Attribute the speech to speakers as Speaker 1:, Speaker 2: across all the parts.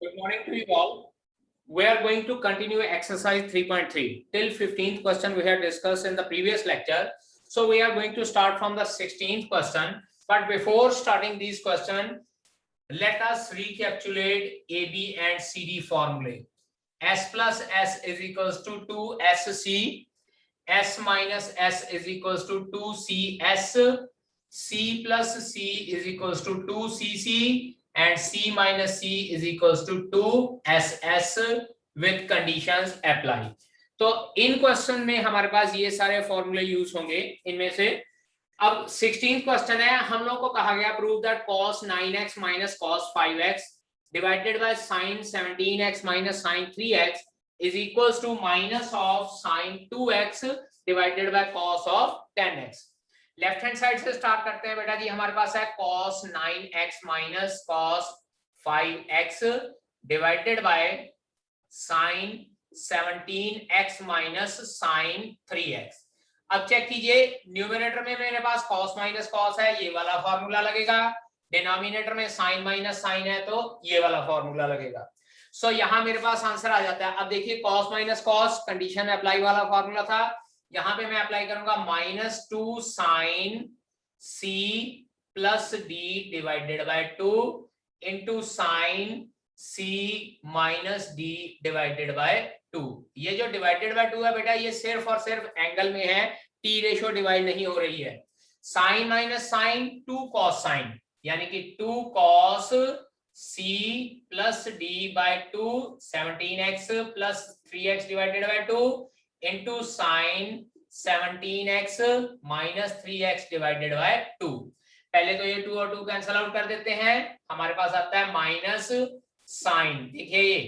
Speaker 1: Good morning to you all. We are going to continue exercise 3.3 till 15th question we had discussed in the previous lecture. So we are going to start from the 16th question. But before starting these questions, let us recapitulate AB and CD formulae. S plus S is equals to 2SC. S minus S is equals to 2CS. C plus C is equals to 2CC. And C minus C is equals to 2SS with conditions apply. तो इन question में हमारे पास ये सारे फॉर्मूले use होंगे इनमें से। अब 16th क्वेश्चन है, हम लोग को कहा गया prove that cos 9x minus cos 5x divided by sin 17x minus sin 3x is equals to minus of sin 2x divided by cos of 10x। Left hand side से start करते हैं बेटा जी। हमारे पास है cos 9x minus cos 5x divided by sin 17x minus sin 3x। अब check कीजिए, numerator में मेरे पास cos माइनस cos है, ये वाला फॉर्मूला लगेगा। डिनोमिनेटर में sin माइनस sin है तो ये वाला फॉर्मूला लगेगा। सो यहां मेरे पास आंसर आ जाता है। अब देखिए cos minus cos condition apply वाला फॉर्मूला था, यहां पे मैं अप्लाई करूंगा -2 sin c plus D divided by 2 into sine c minus D divided by 2। ये जो डिवाइडेड बाय 2 है बेटा, ये सिर्फ और सिर्फ एंगल में है, टी रेशो डिवाइड नहीं हो रही है। Sine minus sine 2 cos sine, यानी कि 2 cos c plus D by 2 17x plus 3x divided by 2 into sin 17x minus 3x divided by 2। पहले तो ये 2 और 2 कैंसल आउट कर देते हैं, हमारे पास आता है माइनस साइन। देखिए ये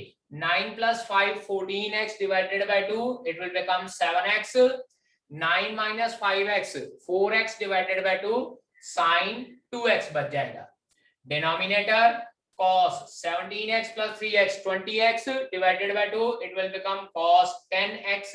Speaker 1: 9 plus 5 14x divided by 2 it will become 7x। 9 minus 5x 4x divided by 2 sin 2x बच जाएगा। Denominator cos 17x plus 3x 20x divided by 2 it will become cos 10x।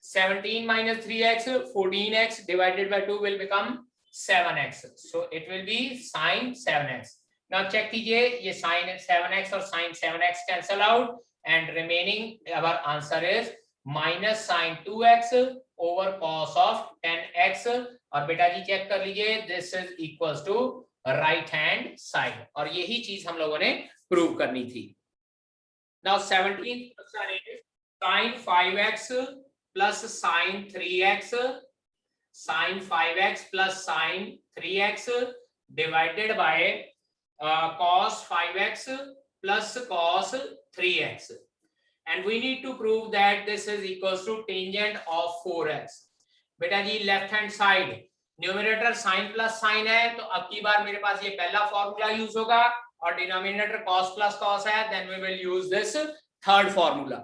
Speaker 1: 17 minus 3x 14x divided by 2 will become 7x, so it will be sin 7x। now check कीजिए, ये sin 7x और sin 7x cancel out and remaining our answer is minus sin 2x over cos of 10x। और बेटा जी check कर लीजिए, this is equals to right hand side, और यही चीज हम लोगों ने प्रूव करनी थी। Now 17th question is sin 5x plus sin 3x, sin 5x plus sin 3x divided by cos 5x plus cos 3x, and we need to prove that this is equals to tangent of 4x। बेटा जी left hand side numerator sine plus sine है, तो अब की बार मेरे पास ये पहला formula use होगा, और डिनोमिनेटर cos प्लस cos है, then we will use this third formula.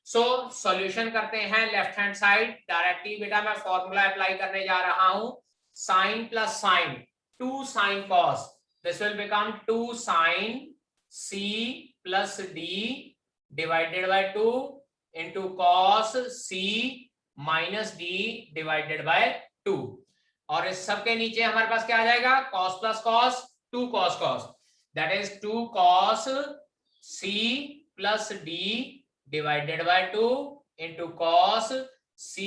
Speaker 1: So solution करते हैं लेफ्ट हैंड साइड। डायरेक्टली बेटा मैं फॉर्मूला अप्लाई करने जा रहा हूं। Sine plus sine 2 sin cos, this will become 2 sin c plus d divided by 2 into cos c minus d divided by 2। और इस सब के नीचे हमारे पास क्या आ जाएगा, cos plus cos 2 cos cos, that is 2 cos c plus d divided by 2 into cos c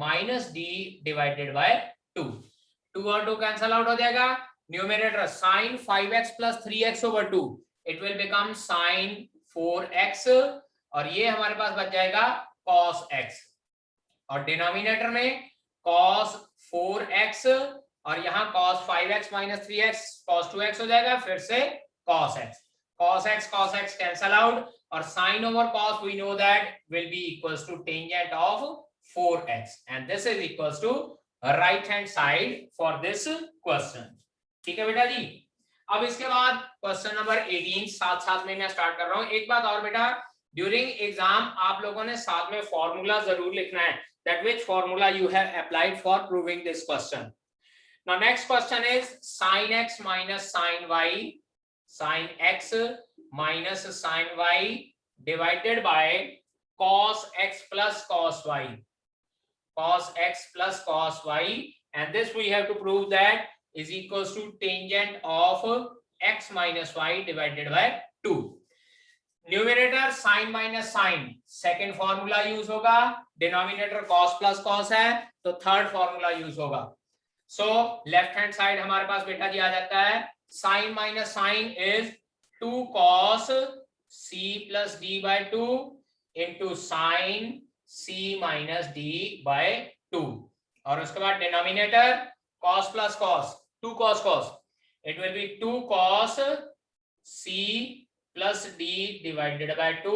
Speaker 1: minus d divided by 2। 2 और 2 cancel out हो जाएगा। Numerator sin 5x plus 3x over 2 it will become sin 4x, और ये हमारे पास बच जाएगा cos x, और denominator में cos 4x, और यहाँ cos 5x minus 3x cos 2x हो जाएगा, फिर से cos x। cos x cancel out, और sin over cos we know that will be equals to tangent of 4x, and this is equals to right hand side for this question। ठीक है बेटा जी। अब इसके बाद क्वेश्चन नंबर 18 साथ साथ में मैं स्टार्ट कर रहा हूँ। एक बात और बेटा, ड्यूरिंग एग्जाम आप लोगों ने साथ में फॉर्मूला जरूर लिखना है, that which formula you have applied for proving this question। now next question is sin x minus sin y, sin x minus sin y divided by cos x plus cos y, cos x plus cos y, and this we have to prove that is equals to tangent of x minus y divided by 2। Numerator sine minus sine, second formula use होगा। Denominator cos plus cos है तो third formula use होगा। So left hand side हमारे पास बेटा जी आ जाता है sine minus sine is 2 cos c plus D by 2 into sine c minus D by 2, और उसके बाद denominator cos plus cos, 2 cos cos, it will be 2 cos c plus d divided by 2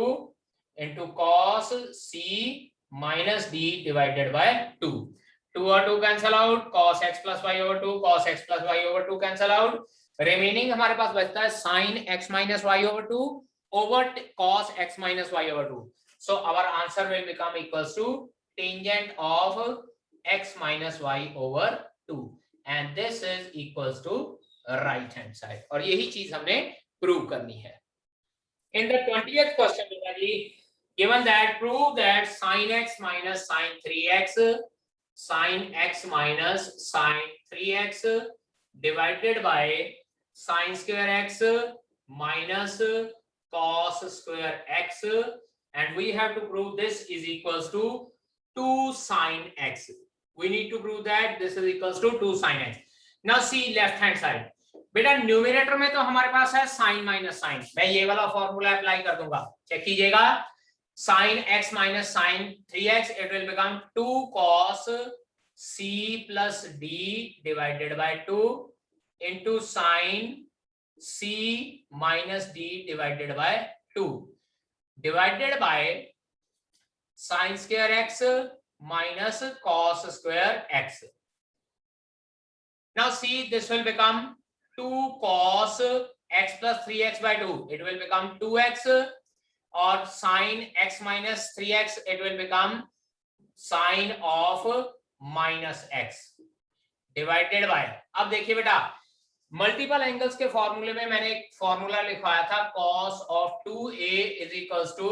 Speaker 1: into cos c minus d divided by 2. 2 और 2 cancel out, cos x plus y over 2, cos x plus y over 2 cancel out. Remaining हमारे पास बचता है sin x minus y over 2 over cos x minus y over 2. So our answer will become equals to tangent of x minus y over 2, and this is equals to right hand side. और यही चीज हमने prove करनी है. In the 20th question, given that prove that sin x minus sin 3x, sin x minus sin 3x divided by sin square x minus cos square x, and we have to prove this is equals to 2 sin x. We need to prove that this is equals to 2 sin x. Now see left hand side. बेटा numerator में तो हमारे पास है sine minus sign, मैं ये वाला formula apply कर दूंगा, चेक कीजिएगा. Sine x minus sine 3x, it will become 2 cos c plus d divided by 2 into sine c minus d divided by 2 divided by sine square x minus cos square x. Now see, this will become 2 cos x plus 3x by 2, it will become 2x, or sin x minus 3x, it will become sin of minus x divided by. अब देखिए बेटा multiple angles के फॉर्मूले में मैंने एक formula लिखवाया था cos of 2a is equals to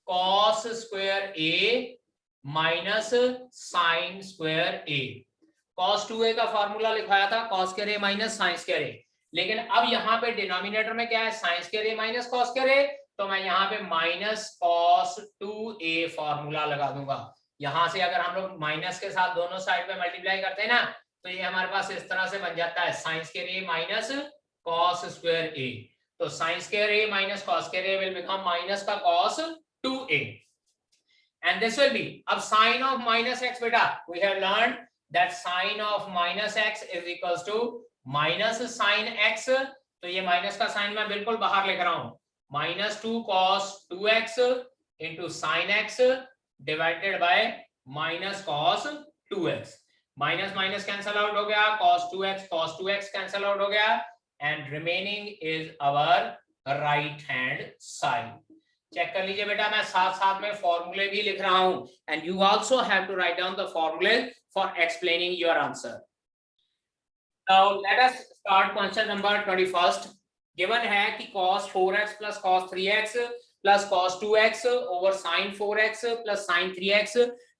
Speaker 1: cos square a minus sin square a. cos 2a का फॉर्मूला लिखवाया था cos square a minus sin square a, लेकिन अब यहाँ पे डिनोमिनेटर में क्या है sin square a minus cos square a, तो मैं यहाँ पे माइनस cos 2a फॉर्मूला लगा दूंगा. यहाँ से अगर हम लोग माइनस के साथ दोनों साइड पे मल्टीप्लाई करते हैं ना, तो ये हमारे पास इस तरह से बन जाता है sin square a minus cos square a. तो sin square a minus cos square a will become minus का cos 2a, and this will be, अब sin of minus x बेटा we have learned that sin of minus x is equals to minus sine x, तो ये minus का sign मैं बिल्कुल बाहर लेकर रहा हूं, minus 2 cos 2x into sine x divided by minus cos 2x. Minus minus cancel out हो गया, cos 2x कैंसल आउट हो गया, and remaining is our right hand side. Check कर लीजिए बेटा, मैं साथ साथ में फॉर्मूले भी लिख रहा हूं, and you also have to write down the formulae for explaining your answer. Now let us start question number 21st. Given है कि cos 4x plus cos 3x plus cos 2x over sin 4x plus sin 3x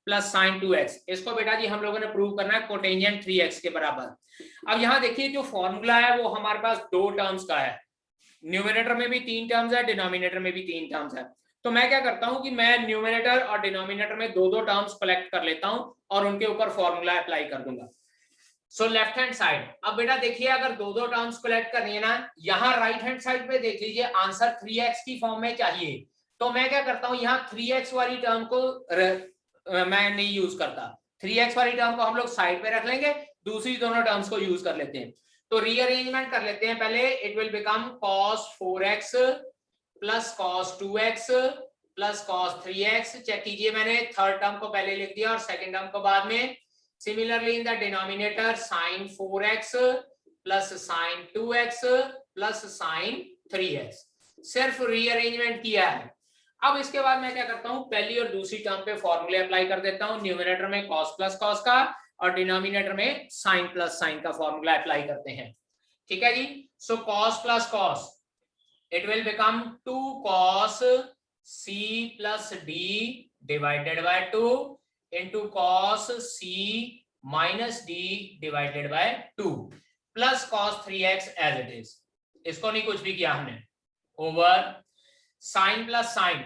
Speaker 1: plus sin 2x, इसको बेटा जी हम लोगों ने prove करना है cotangent 3x के बराबर. अब यहाँ देखिए जो फॉर्मूला है वो हमारे पास 2 टर्म्स का है, न्यूमिनेटर में भी 3 टर्म्स है, डिनोमिनेटर में भी 3 टर्म्स है. तो मैं क्या करता हूँ कि मैं न्यूमिनेटर और डिनोमिनेटर में 2 टर्म्स कलेक्ट कर लेता हूँ और उनके ऊपर फॉर्मूला अप्लाई कर दूंगा. सो लेफ्ट हैंड साइड, अब बेटा देखिए अगर 2 टर्म्स कलेक्ट करनी है ना, यहाँ राइट हैंड साइड पे देख लीजिए आंसर 3x की फॉर्म में चाहिए, तो मैं क्या करता हूँ यहाँ 3x वाली टर्म को मैं नहीं यूज करता, 3x वाली टर्म को हम लोग साइड पे रख लेंगे, दूसरी दोनों टर्म्स को यूज कर लेते हैं. तो रीअरेंजमेंट कर लेते हैं पहले. It will become cos 4x plus cos 2x plus cos 3x. Check कीजिए मैंने थर्ड टर्म को पहले लिख दिया और सेकेंड टर्म को बाद में. Similarly in the denominator sin 4x plus sin 2x plus sin 3x, सिर्फ रीअरेंजमेंट किया है. अब इसके बाद मैं क्या करता हूं, पहली और दूसरी टर्म पे फॉर्मूले अप्लाई कर देता हूं. न्यूमिनेटर में cos प्लस cos का और डिनोमिनेटर में sin प्लस sin का फॉर्मूला अप्लाई करते हैं. ठीक है जी. सो cos plus cos, it will become 2 cos c plus d divided by 2 into cos c minus d divided by 2 plus cos 3x as it is. इसको नहीं कुछ भी किया हमने, over sine plus sine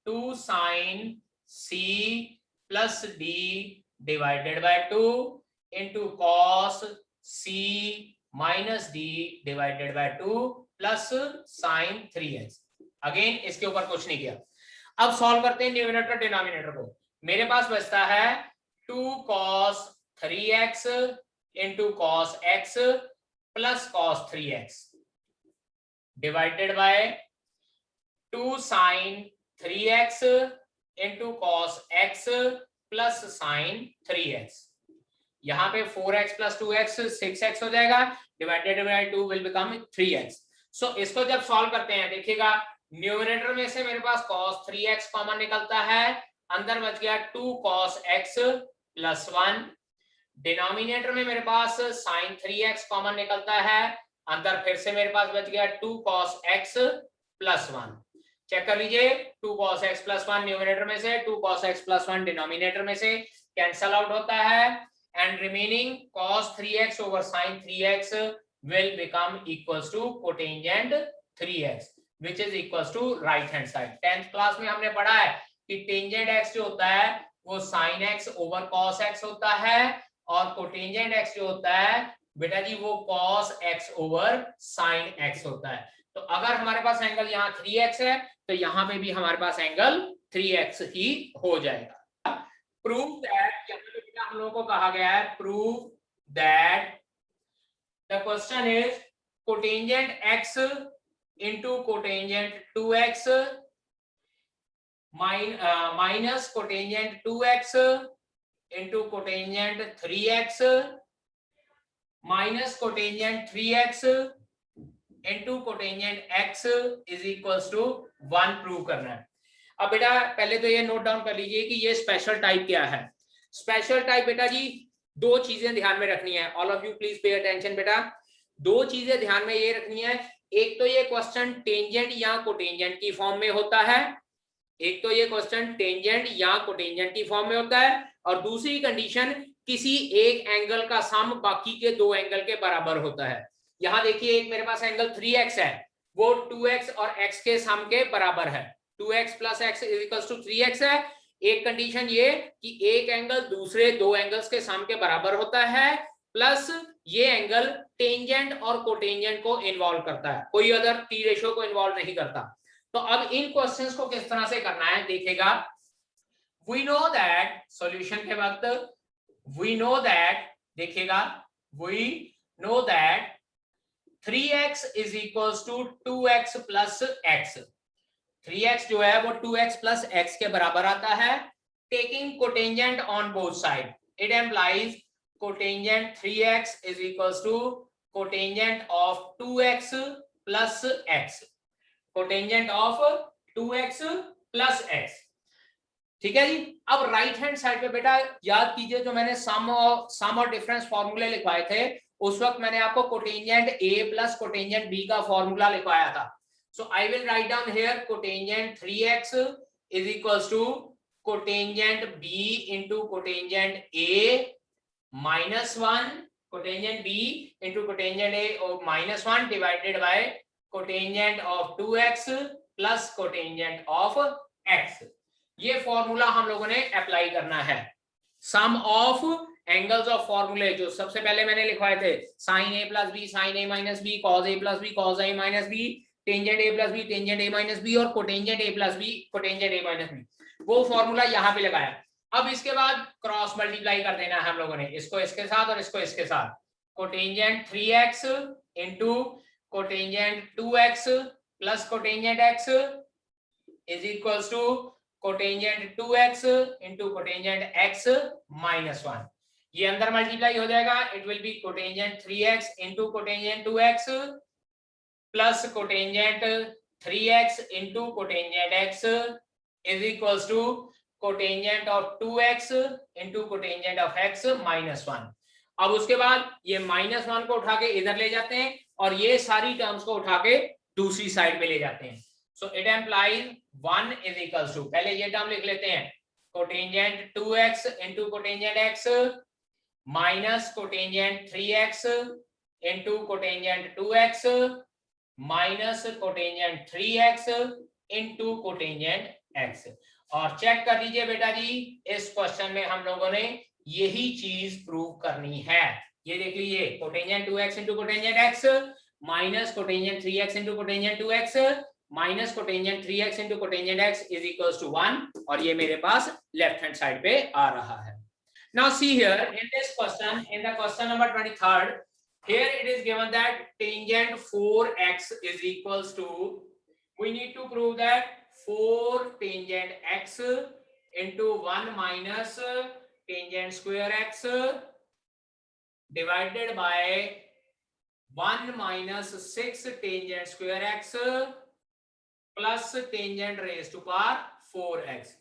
Speaker 1: 2 sine C plus D divided by 2 into cos C minus D divided by 2 plus sine 3x। Again इसके ऊपर कुछ नहीं किया। अब सॉल्व करते हैं न्यूमरेटर डिनोमिनेटर को। मेरे पास बचता है 2 cos 3x into cos x plus cos 3x divided by 2 sin 3x into cos x plus sin 3x। यहाँ पे 4x प्लस 2x 6x हो जाएगा, divided by 2 will become 3x। सो इसको जब सॉल्व करते हैं देखिएगा, न्यूमरेटर में से मेरे पास cos 3x कॉमन निकलता है, अंदर बच गया 2 cos x प्लस 1। डिनोमिनेटर में मेरे पास sin 3x कॉमन निकलता है, अंदर फिर से मेरे पास बच गया 2 cos x प्लस 1। चेक कर लीजिए, 2 cos x प्लस 1 न्यूमरेटर में से, 2 cos x प्लस 1 डिनोमिनेटर में से कैंसल आउट होता है, and remaining cos 3x over sin 3x will become equals to cotangent 3x which is equals to right hand side। 10th class में हमने पढ़ा है कि टेंजेंट x जो होता है वो sin x over cos x होता है, और कोटेंजेंट x जो होता है बेटा जी वो cos x over sin x होता है। तो अगर हमारे पास एंगल यहाँ 3x है तो यहाँ पे भी हमारे पास एंगल 3x ही हो जाएगा। प्रूव दैट, यहाँ पे बेटा हम लोगों को कहा गया है prove that the question is cotangent x into cotangent 2x minus cotangent 2x into cotangent 3x minus cotangent 3x into cotangent x is equals to 1 prove करना है। अब बेटा पहले तो ये नोट डाउन कर लीजिए कि ये स्पेशल टाइप क्या है। स्पेशल टाइप बेटा जी दो चीजें ध्यान में रखनी है, all of you please pay attention बेटा। दो चीजें ध्यान में ये रखनी है, एक तो ये क्वेश्चन टेंजेंट या कोटेंजेंट की फॉर्म में होता है, एक तो ये क्वेश्चन टेंजेंट या कोटेंजेंट की फॉर्म में होता है, और दूसरी कंडीशन किसी एक एंगल का सम बाकी के दो एंगल के बराबर होता है। यहां देखिए एक मेरे पास एंगल 3x है, वो 2x और x के सम के बराबर है, 2x plus x is equal to 3x है। एक कंडीशन ये कि एक एंगल दूसरे दो एंगल्स के सम के बराबर होता है, प्लस ये एंगल टेंजेंट और कोटेंजेंट को इन्वॉल्व करता है, कोई अदर टी रेशियो को इन्वॉल्व नहीं करता। तो अब इन क्वेश्चंस को किस तरह से करना है देखिएगा। वी नो दैट सॉल्यूशन के वक्त वी नो दैट देखिएगा, we know that 3x is equals to 2x plus x। 3x जो है वो 2x प्लस x के बराबर आता है, taking cotangent on both side it implies cotangent 3x is equals to cotangent of 2x plus x, cotangent of 2x plus x। ठीक है जी। अब राइट हैंड साइड पे बेटा याद कीजिए जो मैंने सम और डिफरेंस फॉर्मूले लिखवाए थे, उस वक्त मैंने आपको cotangent a plus cotangent b का फॉर्मूला लिखवाया था। So I will write down here cotangent 3x is equals to cotangent b into cotangent a minus 1 cotangent b into cotangent a of minus 1 divided by cotangent of 2x plus cotangent of x। ये formula हम लोगों ने apply करना है। सम of angles of फॉर्मूले जो सबसे पहले मैंने लिखवाए थे, sin a plus b sin a minus b cos a plus b cos a minus b tangent a plus b tangent a minus b और cotangent a plus b cotangent a minus b, वो formula यहाँ पे लगाया। अब इसके बाद cross multiply कर देना है हम लोगों ने, इसको इसके साथ और इसको इसके साथ। Cotangent 3x into cotangent 2x plus cotangent x is equals to cotangent 2x into cotangent x minus 1। ये अंदर मल्टीप्लाई हो जाएगा, it will be cotangent 3x into cotangent 2x plus cotangent 3x into cotangent x is equals to cotangent of 2x into cotangent of x minus 1। अब उसके बाद ये minus 1 को उठा के इधर ले जाते हैं और ये सारी टर्म्स को उठा के दूसरी साइड में ले जाते हैं। So it implies 1 is equals to, पहले ये टर्म लिख लेते हैं, cotangent 2x into cotangent x minus cotangent 3x into cotangent 2x minus cotangent 3x into cotangent x। और चेक कर लीजिए बेटा जी, इस क्वेश्चन में हम लोगों ने यही चीज प्रूव करनी है। ये देख लीजिए, cotangent 2x into cotangent x minus cotangent 3x into cotangent 2x minus cotangent 3x into cotangent x is equals to 1, और ये मेरे पास लेफ्ट हैंड साइड पे आ रहा है। Now see here in this question, in the question number 23rd, here it is given that tangent 4x is equals to, we need to prove that 4 tangent x into 1 minus tangent square x divided by 1 minus 6 tangent square x plus tangent raised to power 4x।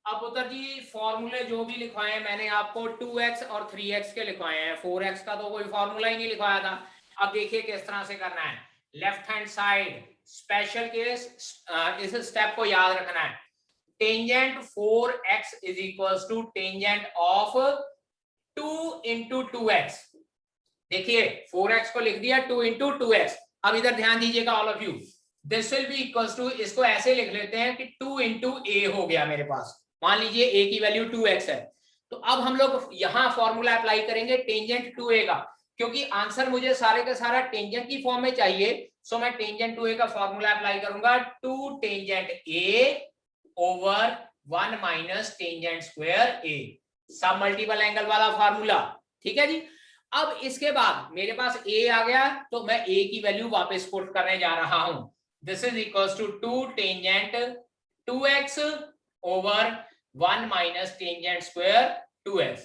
Speaker 1: अब पुत्र जी फॉर्मूले जो भी लिखवाए हैं मैंने आपको 2x और 3x के लिखवाए हैं, 4x का तो कोई फॉर्मूला ही नहीं लिखवाया था। अब देखिए किस तरह से करना है। Left hand side special case, इस स्टेप को याद रखना है। Tangent 4x is equals to tangent of 2 into 2x। देखिए 4x को लिख दिया 2 इंटू 2x। अब इधर ध्यान दीजिएगा all of you, this will be equals to, इसको ऐसे लिख लेते हैं कि 2 इंटू a हो गया मेरे पास। मान लीजिए a की वैल्यू 2x है, तो अब हम लोग यहां फॉर्मूला अप्लाई करेंगे टेंजेंट 2a का, क्योंकि आंसर मुझे सारे का सारा टेंजेंट की फॉर्म में चाहिए। सो मैं टेंजेंट 2a का फॉर्मूला अप्लाई करूंगा, 2 tangent a over 1 minus tangent square a, सब मल्टीपल एंगल वाला फॉर्मूला। ठीक है जी। अब इसके बाद मेरे पास a आ गया, तो मैं a की वैल्यू वापस पुट करने जा रहा हूं। This is equals to 2 tangent 2x over 1 minus tangent square 2x।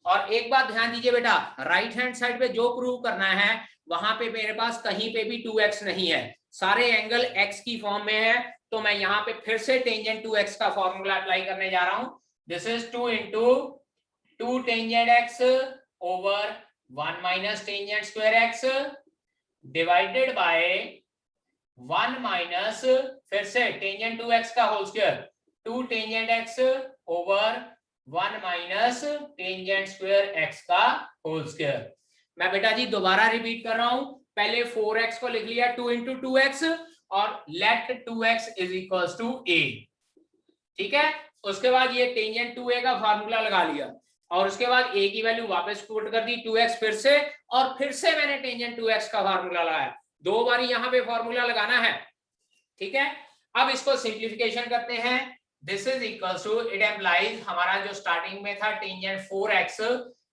Speaker 1: और एक बात ध्यान दीजिए बेटा, राइट हैंड साइड पे जो प्रूव करना है वहां पे मेरे पास कहीं पे भी 2x नहीं है, सारे एंगल x की फॉर्म में है। तो मैं यहाँ पे फिर से टेंजेंट 2x का फॉर्मूला अप्लाई करने जा रहा हूं। This is 2 into 2 tangent x over 1 minus tangent square x divided by 1 minus, फिर से टेंजेंट 2x का whole square, 2 tangent x over 1 minus tangent square x का होल स्क्वायर। मैं बेटा जी दोबारा रिपीट कर रहा हूं, पहले 4x को लिख लिया 2 इंटू 2x और let 2x is equals to a। ठीक है, उसके बाद ये टेंजेंट 2a का फार्मूला लगा लिया, और उसके बाद a की वैल्यू वापस पुट कर दी 2x फिर से, और फिर से मैंने टेंजेंट 2x का फार्मूला लगाया। 2 बार यहाँ पे फॉर्मूला लगाना है। ठीक है, अब इसको सिंप्लीफिकेशन करते हैं। This is equal to, it implies, हमारा जो स्टार्टिंग में था टेंजेंट 4x,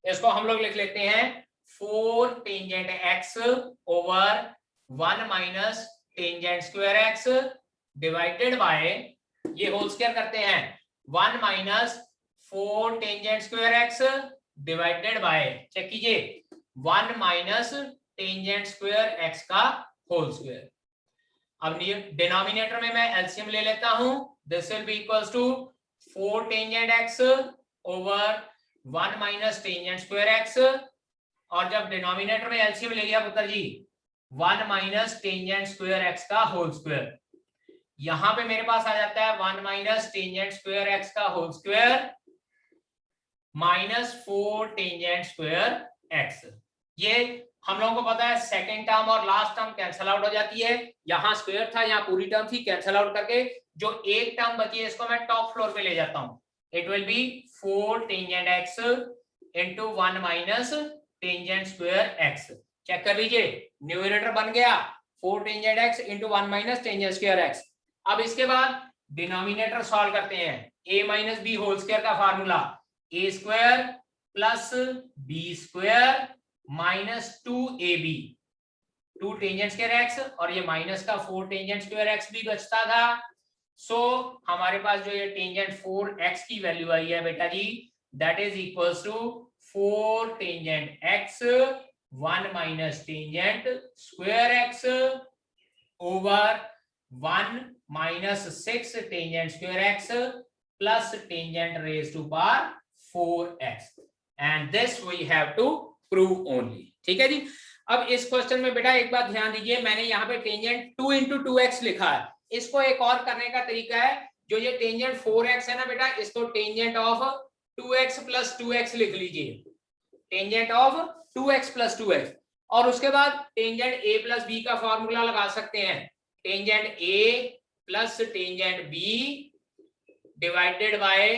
Speaker 1: इसको हम लोग लिख लेते हैं 4 tangent x over 1 minus tangent square x divided by, ये होल स्क्वायर करते हैं, 1 minus 4 tangent square x divided by, check कीजिए, 1 माइनस टेंजेंट स्क्वायर x का होल स्क्वायर। अब डिनोमिनेटर में मैं एलसीएम ले लेता हूं। This will be equals to 4 tangent x over 1 minus tangent square x, और जब डिनोमिनेटर में एलसीएम ले लिया पुत्र जी, 1 माइनस टेंजेंट स्क्वायर x का होल स्क्वायर, यहां पे मेरे पास आ जाता है 1 माइनस टेंजेंट स्क्वायर x का whole square minus 4 tangent square x। ये हम लोगों को पता है सेकेंड टर्म और लास्ट टर्म कैंसिल आउट हो जाती है, यहाँ स्क्वायर था, यहाँ पूरी टर्म थी, कैंसिल आउट करके जो एक टर्म बची है इसको मैं टॉप फ्लोर पे ले जाता हूँ। It will be 4 tangent x into 1 minus tangent square x। Check कर लीजिए, न्यूमरेटर बन गया 4 tangent x into 1 minus tangent square x। अब इसके बाद डिनोमिनेटर सॉल्व करते हैं, a minus B whole square का formula, a square plus b square minus 2ab, 2 tangent square x और ये माइनस का 4 टेंजेंट स्क्वायर x भी बचता था। सो हमारे पास जो ये टेंजेंट 4x की वैल्यू आई है बेटा जी, that is equals to 4 tangent x 1 minus tangent square x over 1 minus 6 tangent square x plus tangent raise to power 4x, and this we have to prove only. ठीक है जी। अब इस question में बेटा एक बात ध्यान दीजिए, मैंने यहाँ पे टेंजेंट 2 इंटू 2x लिखा है, इसको एक और करने का तरीका है, जो ये टेंजेंट 4x है ना बेटा, इसको tangent of 2x plus 2x लिख लीजिए, tangent of 2x plus 2x। और उसके बाद टेंजेंट ए प्लस बी का फॉर्मूला लगा सकते हैं, tangent A plus tangent B divided by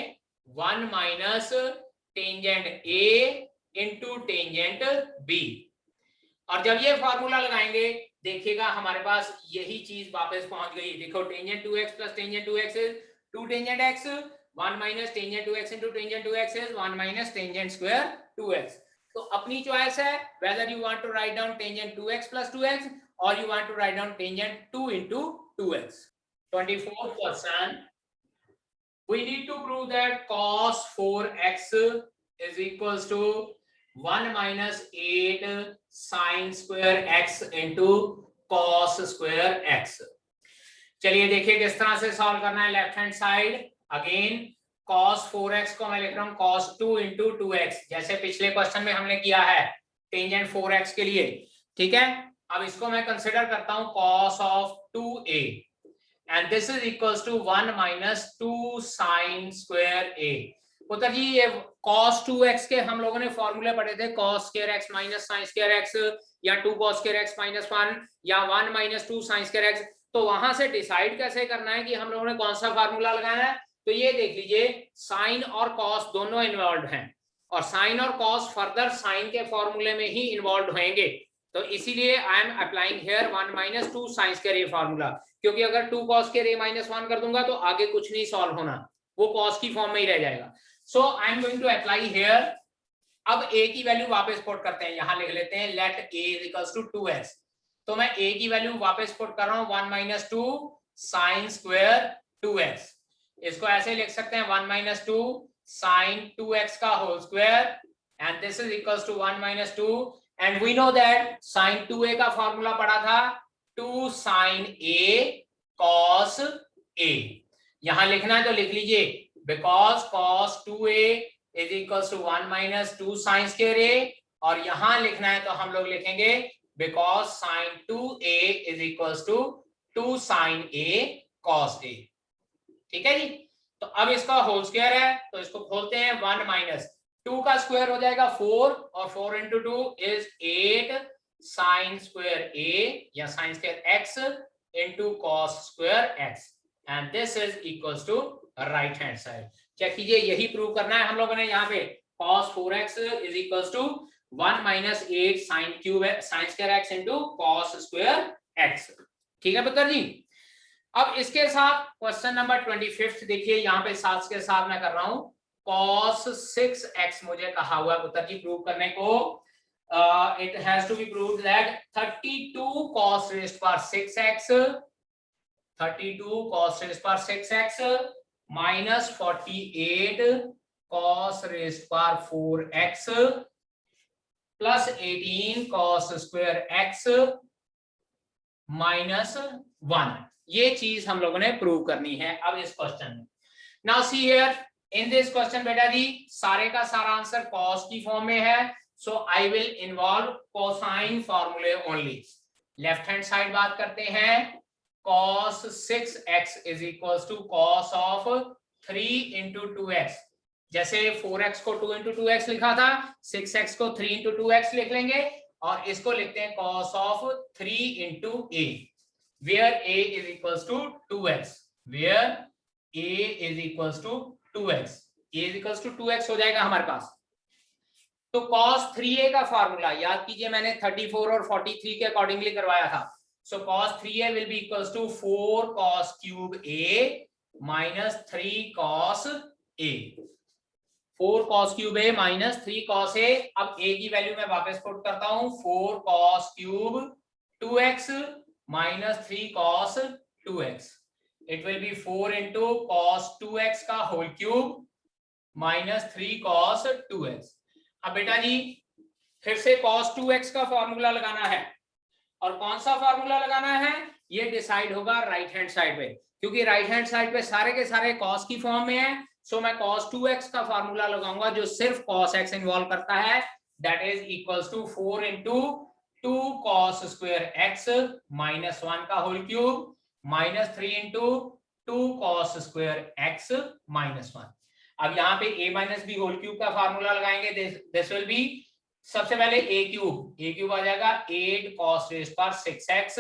Speaker 1: 1 minus tangent A into tangent B. और जब ये फॉर्मूला लगाएंगे देखिएगा हमारे पास यही चीज वापस पहुंच गई। देखो tangent 2x plus tangent 2x is 2 tangent x, 1 minus tangent 2x into tangent 2x is 1 minus tangent square 2x। तो अपनी चॉइस है whether you want to write down tangent 2x plus 2x or you want to write down tangent 2 into 2x. 24th question. We need to prove that cos 4x is equals to 1 minus 8 sin square x into cos square x. चलिए देखिए किस तरह से solve करना है। Left hand side again cos 4x को मैं लिख रहा हूं cos 2 into 2x, जैसे पिछले क्वेश्चन में हमने किया है टेंजेंट 4x के लिए, ठीक है। अब इसको मैं कंसिडर करता हूं cos of 2a and this is equals to 1 minus 2 sin square a। पुत्र जी ये cos 2x के हम लोगों ने फॉर्मूले पढ़े थे, cos square x minus sin square x या 2 cos square x minus 1 या 1 minus 2 sin square x। तो वहां से डिसाइड कैसे करना है कि हम लोगों ने कौन सा फार्मूला लगाना है। तो ये देख लीजिए साइन और कॉस दोनों इन्वॉल्व हैं और साइन और कॉस फर्दर साइन के फॉर्मूले में ही इन्वॉल्व होंगे। तो इसीलिए I am applying here 1 minus 2 sin square a formula, क्योंकि अगर 2 cos square a minus 1 कर दूंगा तो आगे कुछ नहीं सॉल्व होना, वो कॉस की फॉर्म में ही रह जाएगा। So I am going to apply here. अब a की वैल्यू वापस पुट करते हैं, यहां लिख लेते हैं let a is equals to 2x। तो मैं a की वैल्यू वापस पुट कर रहा हूं 1 minus 2 sin square 2x। इसको ऐसे लिख सकते हैं 1 minus 2 sin 2x का whole square and this is equals to 1 minus 2 and we know that sin 2a का फॉर्मूला पढ़ा था 2 sin a cos a। यहां लिखना है तो लिख लीजिए because cos 2a is equals to 1 minus 2 sin square a, और यहां लिखना है तो हम लोग लिखेंगे because sin 2a is equals to 2 sin a cos a। ठीक है जी। तो अब इसका होल स्क्वायर है तो इसको खोलते हैं 1 minus 2 का स्क्वायर हो जाएगा 4 और 4 into 2 is 8 sin square a या sin square x into cos square x and this is equals to right hand side। Check कीजिए यही प्रूव करना है हम लोगों ने यहाँ पे cos 4x is equals to 1 minus 8 sin square x into cos square x। ठीक है पुत्र जी। अब इसके साथ क्वेश्चन नंबर 25 देखिए, यहाँ पे साथ के साथ मैं कर रहा हूं cos 6x मुझे कहा हुआ है पुत्र जी प्रूव करने को। It has to be proved that 32 cos raised power 6x 32 cos raised power 6x minus 48 cos raised power 4x plus 18 cos square x minus 1। ये चीज हम लोगों ने प्रूव करनी है अब इस क्वेश्चन में। Now see here in this question बेटा जी सारे का सारा आंसर cos की फॉर्म में है, सो आई विल इन्वॉल्व कोसाइन फॉर्मूले ओनली। लेफ्ट हैंड साइड बात करते हैं cos 6x is equals to cos of 3 into 2x। जैसे 4x को 2 into 2x लिखा था 6x को 3 into 2x लिख लेंगे और इसको लिखते हैं cos of 3 into a where a is equals to 2x, where a is equals to 2x, a is equals to 2x हो जाएगा हमारे पास। तो cos 3a का फॉर्मूला याद कीजिए मैंने 34 और 43 के अकॉर्डिंगली करवाया था। सो cos 3a will be equals to 4 cos cube a minus 3 cos a, 4 cos cube a minus 3 cos a। अब a की वैल्यू मैं वापस पुट करता हूं 4 cos cube 2x minus 3 cos 2x। it will be 4 into cos 2x का होल cube minus 3 cos 2x। अब बेटा जी फिर से cos 2x का फॉर्मूला लगाना है और कौन सा फॉर्मूला लगाना है ये डिसाइड होगा राइट हैंड साइड पे, क्योंकि राइट हैंड साइड पे सारे के सारे cos की फॉर्म में है। सो मैं cos 2x का फॉर्मूला लगाऊंगा जो सिर्फ cos x इन्वॉल्व करता है, that is equals to 4 into 2 cos square x minus 1 का होल cube minus 3 into 2 cos square x minus 1। अब यहाँ पे a minus b whole cube का फार्मूला लगाएंगे, दिस विल बी सबसे पहले ए क्यूब आ जाएगा 8 cos रेज पर 6x,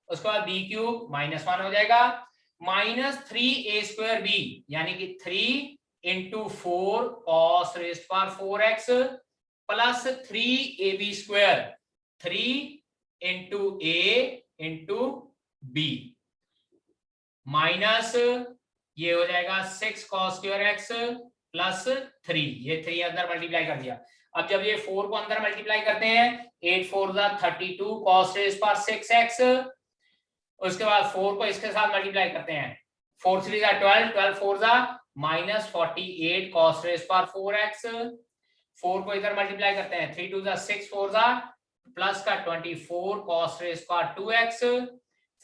Speaker 1: उसके बाद बी क्यूब -1 हो जाएगा, -3a² b यानी कि 3 × 4 cos रेज पर 4x plus 3ab², 3 × a × b minus ये हो जाएगा 6 cos² प्लस 3, ये 3 अंदर मल्टीप्लाई कर दिया। अब जब ये 4 को अंदर मल्टीप्लाई करते हैं 8 4 32 cos रेज पर 6x, उसके बाद 4 को इसके साथ मल्टीप्लाई करते हैं 4 3 12, 12 4 -48 cos रेज पर 4x, 4 को इधर मल्टीप्लाई करते हैं 3 2 6 4 प्लस का 24 cos रेज पर 2x,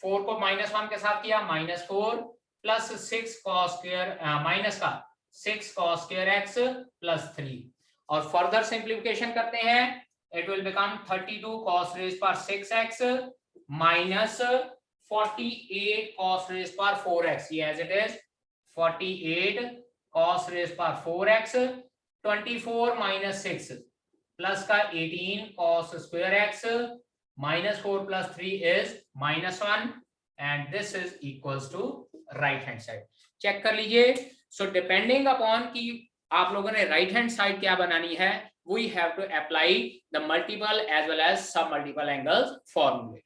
Speaker 1: 4 को -1 के साथ किया -4 प्लस 6 cos² माइनस का 6 cos² x प्लस 3, और फर्दर सिंप्लीफिकेशन करते हैं it will become 32 cos raise पर 6x माइनस 48 cos रेज पर 4x, ये as it is 48 cos raise पर 4x, 24 -6 प्लस का 18 cos² x -4 plus 3 is -1 and this is equals to right hand side. Check कर लीजिए। So depending upon कि आप लोगों ने राइट हैंड साइड क्या बनानी है, we have to apply the multiple as well as sub multiple angles फॉर्मूले।